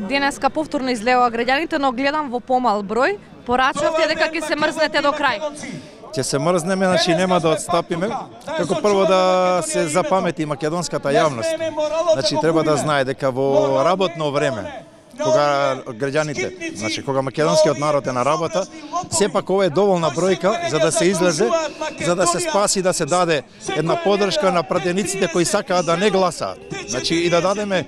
Денеска повторно излегува граѓаните, но гледам во помал број. Порачавте дека ќе се мрзнете до крај. Ќе се мрзнеме, значи нема да отстапиме. Како прво да се запамети македонската јавност. Значи треба да знае дека во работно време, кога граѓаните, значи кога македонскиот народ е на работа, сепак ова е доволна бројка за да се излезе, за да се спаси, да се даде една поддршка на пратениците кои сакаат да не гласаат. Значи и да дадеме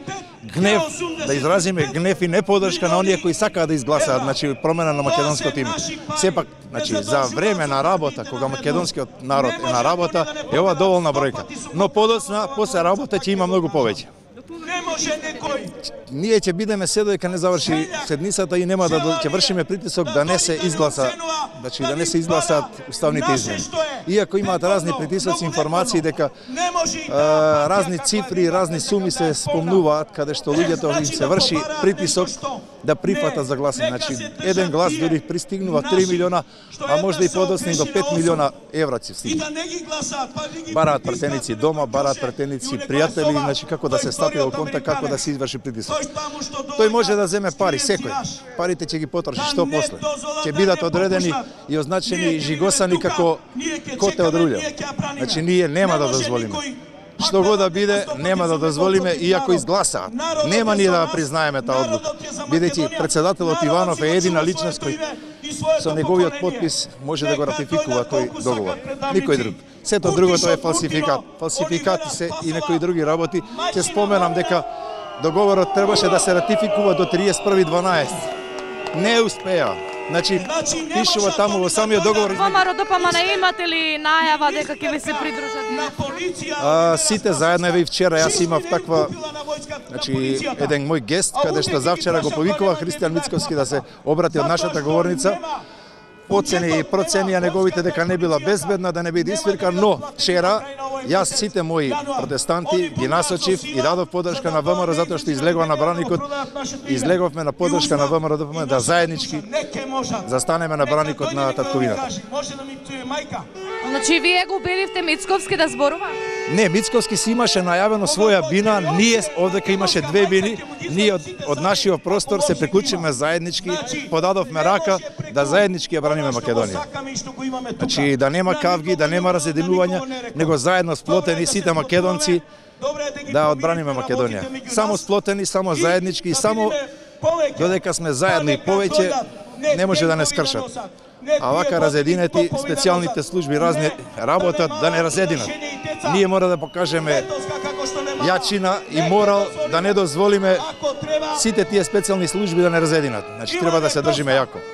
гнев, да изразиме гнев и неподдршка на оние кои сакаат да изгласаат, значи промена на македонското име. Сепак, значи за време на работа, кога македонскиот народ е на работа, е ова доволна бројка. Но подоцна, после работа ќе има многу повеќе. Ние ќе бидеме се додека не заврши седницата и нема да ќе вршиме притисок да не се изгласа, значи да не се изгласаат уставните измени. Иако имаат разни притисоци, информации дека разни цифри, разни суми се спомнуваат каде што луѓето им се врши притисок да прифатат за гласање. Значи еден глас дури пристигнува 3 милиона, а можда и подоцна до 5 милиона евраци стигнува. Бараат пратеници дома, бараат пратеници пријатели, значи како да се стапи во контакт, како да се изврши притисок. Тој може да земе пари, секој. Парите ќе ги потроши, што после? Ќе бидат одредени и означени и жигосани како коте од рулја. Значи ние нема да дозволиме. Што го да биде, нема да дозволиме, иако изгласаат. Нема ние да признаеме таа одлука. Бидејќи председателот Иванов е едина личност кој со неговиот потпис може да го ратификува тој договор. Никој друг. Сето друго тоа е фалсификат. Фалсификати се и некои други работи. Ќе споменам дека договорот требаше да се ратификува до 31.12. Не успеа. Значи, пишува таму во самиот договор. ВМРО-ДПМН имате ли најава дека ќе ви се придружат? Сите заедно, еве и вчера јас имав таква, значи еден мој гест каде што завчера го повикува Христијан Мицковски да се обрати од нашата говорница. Оцени и проценија неговите дека не била безбедна, да не биде испирка, но вчера јас сите мои протестанти ги насочив и дадов поддршка на ВМРО затоа што излегува на браникот, излеговме на поддршка на ВМРО да заеднички застанеме на браникот на татковината. Значи вие го убедивте Мицковски да зборува? Не, Мицковски си имаше најавено своја бина, ние овдека имаше две бини, ние од нашиот простор се приклучиме заеднички, подадовме рака да заеднички ја браниме Македонија. Значи да нема кавги, да нема разединување, него заедно сплотени сите македонци да одбраниме Македонија. Само сплотени, само заеднички и само додека сме заедно и повеќе не може да не скршат. А вака разединети, специјалните служби разни работат да не разединат. Ние мора да покажеме јачина и морал да не дозволиме сите тие специјални служби да не разединат. Значи треба да се држиме јако.